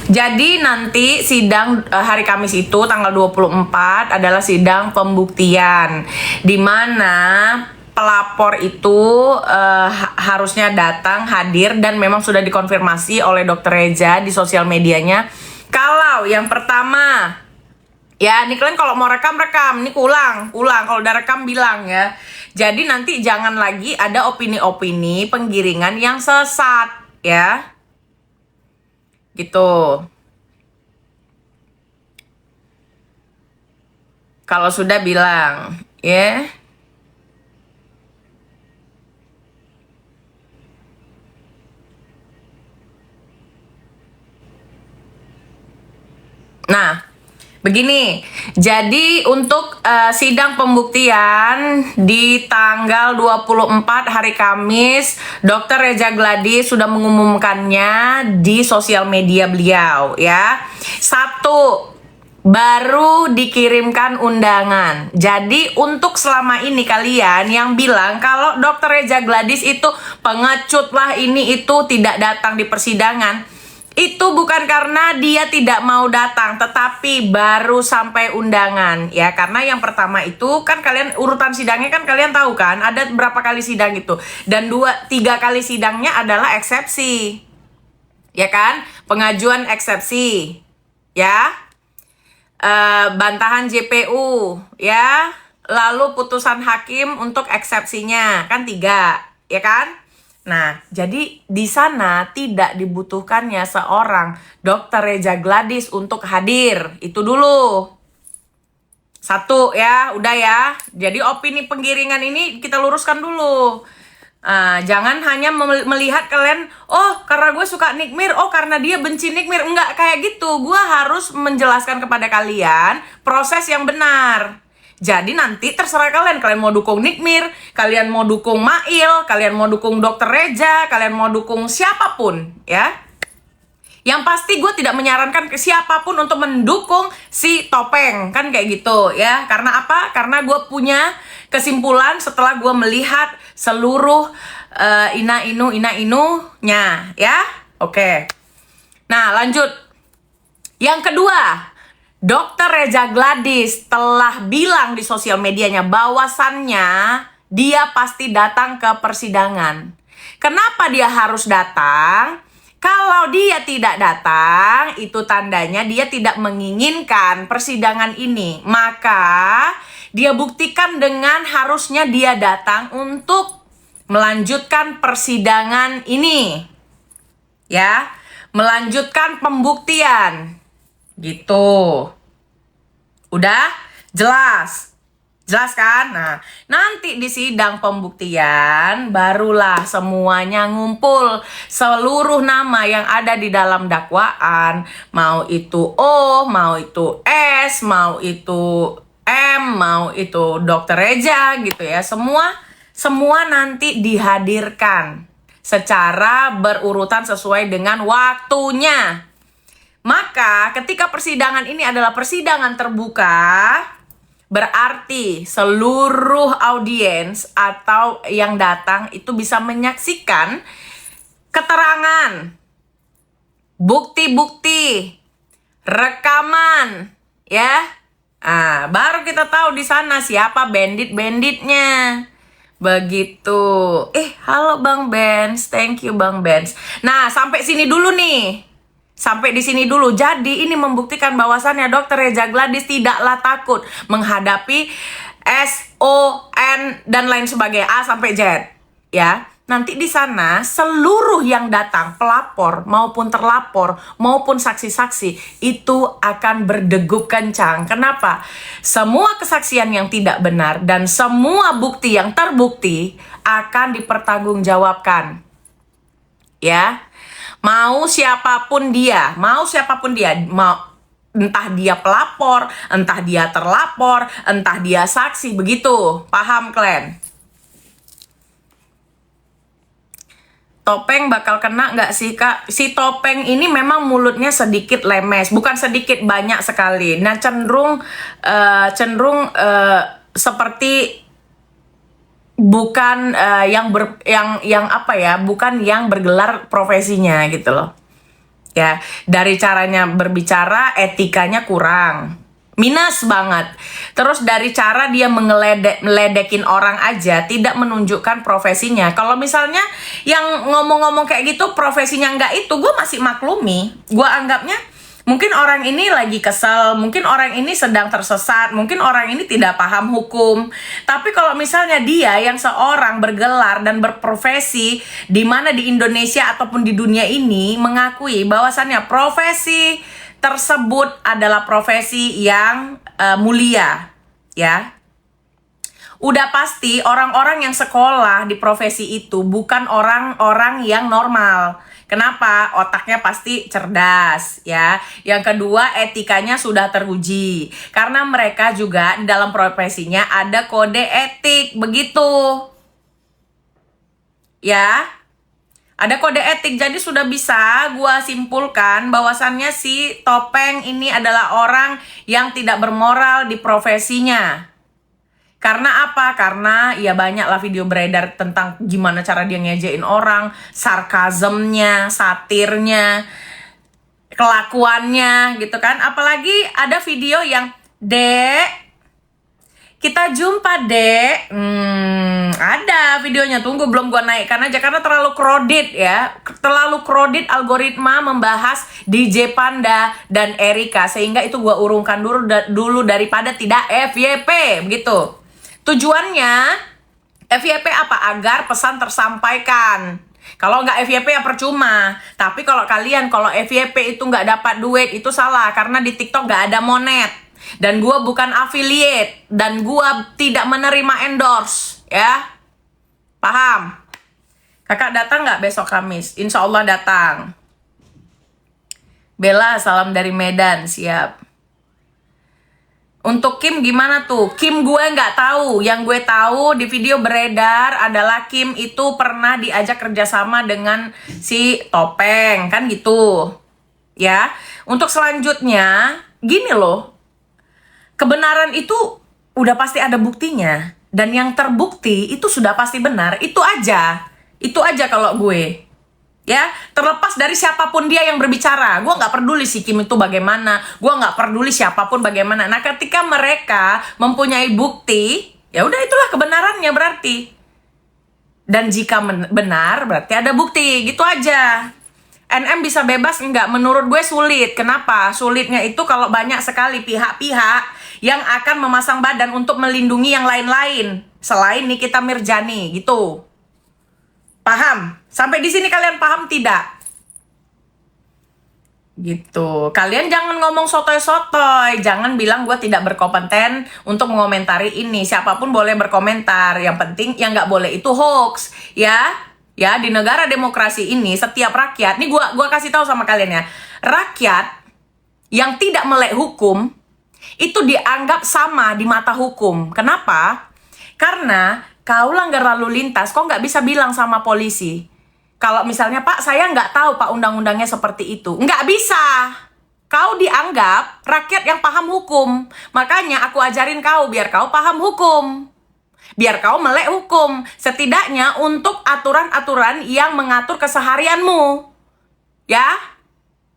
Jadi nanti sidang hari Kamis itu tanggal 24 adalah sidang pembuktian, di mana pelapor itu harusnya datang hadir dan memang sudah dikonfirmasi oleh Dokter Reza di sosial medianya. Kalau yang pertama, ya, ini kalian kalau mau rekam, ini ulang. Kalau udah rekam bilang ya. Jadi nanti jangan lagi ada opini-opini penggiringan yang sesat, ya. Gitu. Kalau sudah bilang, ya. Nah, begini, jadi untuk sidang pembuktian di tanggal 24 hari Kamis, Dr. Reza Gladys sudah mengumumkannya di sosial media beliau, ya. 1, baru dikirimkan undangan. Jadi untuk selama ini kalian yang bilang kalau Dr. Reza Gladys itu pengecut lah, ini itu tidak datang di persidangan, itu bukan karena dia tidak mau datang, tetapi baru sampai undangan, ya. Karena yang pertama itu kan kalian urutan sidangnya kan kalian tahu kan, ada berapa kali sidang itu, dan 2-3 kali sidangnya adalah eksepsi, ya kan, pengajuan eksepsi, ya, bantahan JPU, ya, lalu putusan hakim untuk eksepsinya, kan 3, ya kan. Nah, jadi di sana tidak dibutuhkannya seorang Dr. Reza Gladys untuk hadir. Itu dulu. 1 ya, udah ya. Jadi opini penggiringan ini kita luruskan dulu. Jangan hanya melihat kalian, oh karena gue suka Nick Mir, oh karena dia benci Nick Mir. Enggak kayak gitu. Gue harus menjelaskan kepada kalian proses yang benar. Jadi nanti terserah kalian mau dukung Nick Mir, kalian mau dukung Mail, kalian mau dukung Dr. Reza, kalian mau dukung siapapun, ya. Yang pasti gue tidak menyarankan ke siapapun untuk mendukung si Topeng, kan kayak gitu, ya. Karena apa? Karena gue punya kesimpulan setelah gue melihat seluruh ina-inunya, ya. Oke. Nah, lanjut. Yang kedua, Dr. Reza Gladys telah bilang di sosial medianya bahwasannya dia pasti datang ke persidangan. Kenapa dia harus datang? Kalau dia tidak datang, itu tandanya dia tidak menginginkan persidangan ini. Maka dia buktikan dengan harusnya dia datang untuk melanjutkan persidangan ini. Ya, melanjutkan pembuktian. Gitu. Udah? Jelas? Jelas kan? Nah, nanti di sidang pembuktian barulah semuanya ngumpul. Seluruh nama yang ada di dalam dakwaan, mau itu O, mau itu S, mau itu M, mau itu Dr. Reza gitu ya. Semua nanti dihadirkan secara berurutan sesuai dengan waktunya. Maka ketika persidangan ini adalah persidangan terbuka, berarti seluruh audiens atau yang datang itu bisa menyaksikan keterangan, bukti-bukti, rekaman, ya. Baru kita tahu di sana siapa bandit-banditnya. Begitu. Halo Bang Benz, thank you Bang Benz. Nah, sampai sini dulu nih. Sampai di sini dulu. Jadi ini membuktikan bahwasannya Dr. Reza Gladys tidaklah takut menghadapi S, O, N dan lain sebagainya, A sampai Z. Ya, nanti di sana seluruh yang datang, pelapor maupun terlapor maupun saksi-saksi itu akan berdegup kencang. Kenapa? Semua kesaksian yang tidak benar dan semua bukti yang terbukti akan dipertanggungjawabkan. Ya. Mau siapapun dia, entah dia pelapor, entah dia terlapor, entah dia saksi, begitu. Paham kalian? Topeng bakal kena nggak sih Kak? Si Topeng ini memang mulutnya sedikit lemes, bukan sedikit, banyak sekali. Nah, cenderung seperti bukan bukan yang bergelar profesinya gitu loh. Ya, dari caranya berbicara, etikanya kurang. Minus banget. Terus dari cara dia meledekin orang aja, tidak menunjukkan profesinya. Kalau misalnya yang ngomong-ngomong kayak gitu, profesinya nggak itu, gue masih maklumi. Gue anggapnya mungkin orang ini lagi kesel, mungkin orang ini sedang tersesat, mungkin orang ini tidak paham hukum. Tapi kalau misalnya dia yang seorang bergelar dan berprofesi di mana di Indonesia ataupun di dunia ini mengakui bahwasannya profesi tersebut adalah profesi yang mulia, ya. Udah pasti orang-orang yang sekolah di profesi itu bukan orang-orang yang normal. Kenapa? Otaknya pasti cerdas, ya. Yang kedua, etikanya sudah teruji. Karena mereka juga di dalam profesinya ada kode etik, begitu. Ya. Ada kode etik, jadi sudah bisa gua simpulkan bahwasannya si Topeng ini adalah orang yang tidak bermoral di profesinya. Karena apa? Karena ya banyak lah video beredar tentang gimana cara dia ngejein orang, sarkazemnya, satirnya, kelakuannya gitu kan. Apalagi ada video yang, "Dek, kita jumpa, Dek." Ada videonya, tunggu belum gua naikkan aja karena terlalu crowded ya. Terlalu crowded algoritma membahas DJ Panda dan Erika, sehingga itu gua urungkan dulu daripada tidak FYP begitu. Tujuannya FYP apa? Agar pesan tersampaikan. Kalau nggak FYP ya percuma. Tapi kalau FYP itu nggak dapat duit, itu salah. Karena di TikTok nggak ada monet. Dan gua bukan affiliate. Dan gua tidak menerima endorse. Ya. Paham? Kakak datang nggak besok Kamis? Insya Allah datang. Bella, salam dari Medan. Siap. Untuk Kim gimana tuh? Kim gue nggak tahu. Yang gue tahu di video beredar adalah Kim itu pernah diajak kerjasama dengan si Topeng. Kan gitu. Ya. Untuk selanjutnya, gini loh. Kebenaran itu udah pasti ada buktinya. Dan yang terbukti itu sudah pasti benar. Itu aja. Itu aja kalau gue. Ya, terlepas dari siapapun dia yang berbicara, gue nggak peduli si Kim itu bagaimana, gue nggak peduli siapapun bagaimana. Nah, ketika mereka mempunyai bukti, ya udah itulah kebenarannya berarti. Dan jika benar, berarti ada bukti, gitu aja. NM bisa bebas enggak? Menurut gue sulit. Kenapa? Sulitnya itu kalau banyak sekali pihak-pihak yang akan memasang badan untuk melindungi yang lain-lain selain Nikita Mirjani, gitu. Paham? Sampai di sini kalian paham tidak? Gitu. Kalian jangan ngomong sotoy-sotoy. Jangan bilang gue tidak berkompeten untuk mengomentari ini. Siapapun boleh berkomentar. Yang penting yang nggak boleh itu hoax. Ya, ya di negara demokrasi ini setiap rakyat. Ini gua kasih tahu sama kalian ya. Rakyat yang tidak melek hukum itu dianggap sama di mata hukum. Kenapa? Karena kau langgar lalu lintas, kok nggak bisa bilang sama polisi. Kalau misalnya, Pak, saya nggak tahu Pak undang-undangnya seperti itu. Nggak bisa. Kau dianggap rakyat yang paham hukum. Makanya aku ajarin kau biar kau paham hukum. Biar kau melek hukum. Setidaknya untuk aturan-aturan yang mengatur keseharianmu. Ya,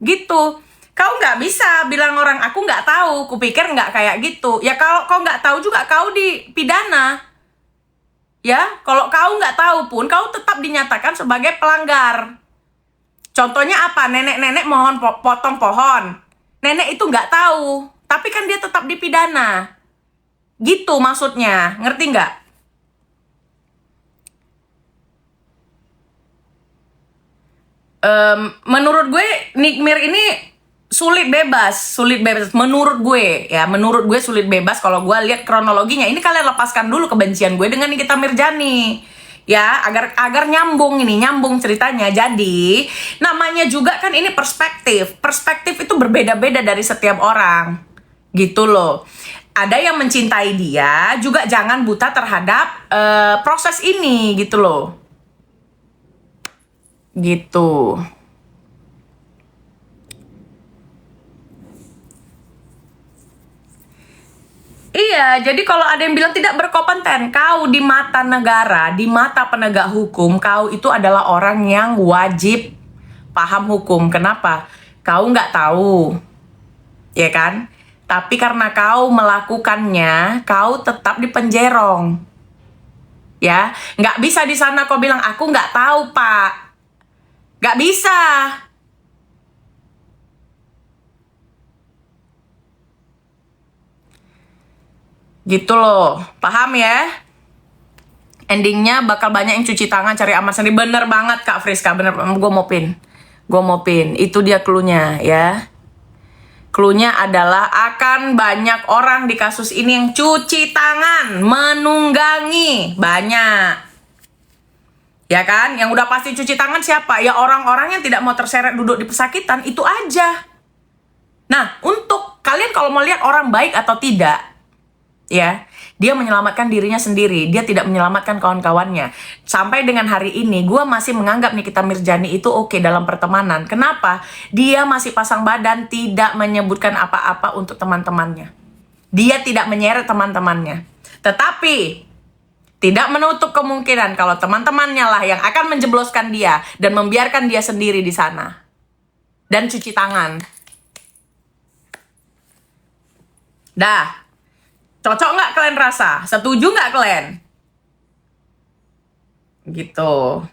gitu. Kau nggak bisa bilang orang, aku nggak tahu. Kupikir nggak kayak gitu. Ya kalau kau nggak tahu juga kau dipidana. Ya, kalau kau nggak tahu pun, kau tetap dinyatakan sebagai pelanggar. Contohnya apa? Nenek-nenek mohon potong pohon. Nenek itu nggak tahu, tapi kan dia tetap dipidana. Gitu maksudnya, ngerti nggak? Menurut gue, Nikmir ini sulit bebas menurut gue ya, menurut gue sulit bebas. Kalau gue lihat kronologinya, ini kalian lepaskan dulu kebencian gue dengan Nikita Mirjani ya, agar nyambung ceritanya. Jadi namanya juga kan ini perspektif itu berbeda-beda dari setiap orang gitu loh. Ada yang mencintai dia, juga jangan buta terhadap proses ini gitu loh, gitu. Iya, jadi kalau ada yang bilang tidak berkompeten, kau di mata negara, di mata penegak hukum, kau itu adalah orang yang wajib paham hukum. Kenapa? Kau nggak tahu, ya kan? Tapi karena kau melakukannya, kau tetap dipenjerong. Ya, nggak bisa di sana kau bilang aku nggak tahu Pak, nggak bisa. Gitu loh, paham ya? Endingnya bakal banyak yang cuci tangan cari aman sendiri. Bener banget Kak Friska, bener. Gue mau pin, itu dia cluenya ya. Cluenya adalah akan banyak orang di kasus ini yang cuci tangan, menunggangi, banyak. Ya kan? Yang udah pasti cuci tangan siapa? Ya orang-orang yang tidak mau terseret duduk di pesakitan, itu aja. Nah, untuk kalian kalau mau lihat orang baik atau tidak, ya, dia menyelamatkan dirinya sendiri, dia tidak menyelamatkan kawan-kawannya. Sampai dengan hari ini, gue masih menganggap Nikita Mirzani itu oke dalam pertemanan. Kenapa? Dia masih pasang badan, tidak menyebutkan apa-apa untuk teman-temannya. Dia tidak menyeret teman-temannya. Tetapi, tidak menutup kemungkinan kalau teman-temannya lah yang akan menjebloskan dia dan membiarkan dia sendiri di sana. Dan cuci tangan. Dah. Cocok nggak kalian rasa? Setuju nggak kalian? Gitu.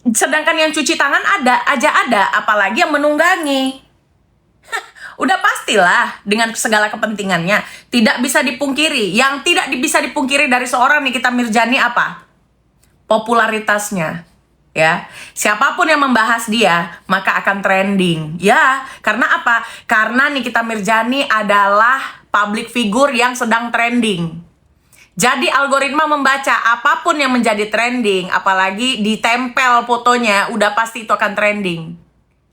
Sedangkan yang cuci tangan ada, apalagi yang menunggangi. Udah pastilah dengan segala kepentingannya. Tidak bisa dipungkiri. Yang tidak bisa dipungkiri dari seorang Nikita Mirzani apa? Popularitasnya. Ya, siapapun yang membahas dia maka akan trending. Ya, karena apa? Karena Nikita Mirzani adalah public figure yang sedang trending. Jadi algoritma membaca apapun yang menjadi trending, apalagi ditempel fotonya, udah pasti itu akan trending.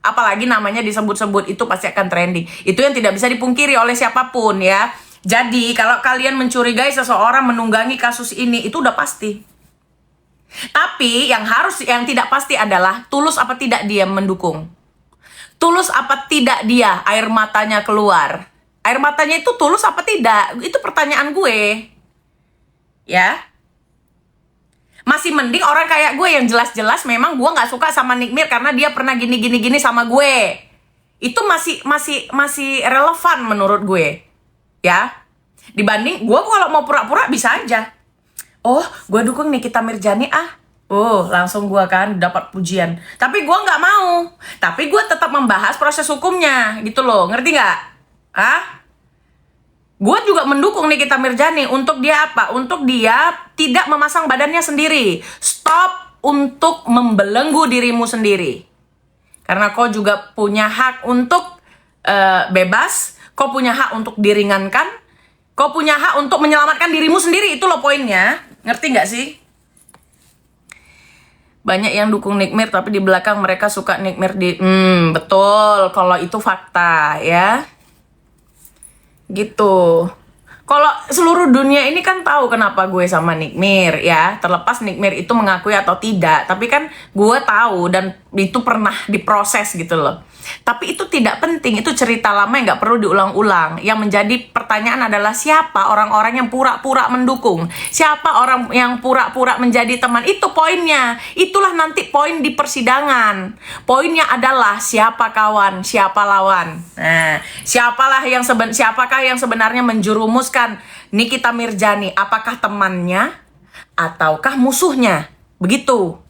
Apalagi namanya disebut-sebut, itu pasti akan trending. Itu yang tidak bisa dipungkiri oleh siapapun ya. Jadi kalau kalian mencurigai seseorang menunggangi kasus ini, itu udah pasti. Tapi yang tidak pasti adalah tulus apa tidak dia mendukung. Tulus apa tidak dia air matanya keluar. Air matanya itu tulus apa tidak? Itu pertanyaan gue. Ya. Masih mending orang kayak gue yang jelas-jelas memang gue nggak suka sama Nick Mir karena dia pernah gini sama gue. Itu masih relevan menurut gue. Ya. Dibanding gue kalau mau pura-pura bisa aja. Oh, gue dukung Nikita Mirzani Oh, langsung gue kan dapat pujian. Tapi gue nggak mau. Tapi gue tetap membahas proses hukumnya, gitu loh. Ngerti nggak? Gue juga mendukung Nikita Mirzani untuk dia apa? Untuk dia tidak memasang badannya sendiri. Stop untuk membelenggu dirimu sendiri. Karena kau juga punya hak untuk bebas. Kau punya hak untuk diringankan. Kau punya hak untuk menyelamatkan dirimu sendiri. Itu loh poinnya. Ngerti nggak sih? Banyak yang dukung Nick Mir, tapi di belakang mereka suka Nick Mir betul. Kalau itu fakta, ya. Gitu. Kalau seluruh dunia ini kan tahu kenapa gue sama Nick Mir, ya. Terlepas Nick Mir itu mengakui atau tidak. Tapi kan gue tahu dan itu pernah diproses gitu loh. Tapi itu tidak penting, itu cerita lama yang nggak perlu diulang-ulang. Yang menjadi pertanyaan adalah siapa orang-orang yang pura-pura mendukung, siapa orang yang pura-pura menjadi teman. Itu poinnya, itulah nanti poin di persidangan. Poinnya adalah siapa kawan, siapa lawan. Nah, siapakah yang sebenarnya menjerumuskan Nikita Mirzani? Apakah temannya ataukah musuhnya? Begitu.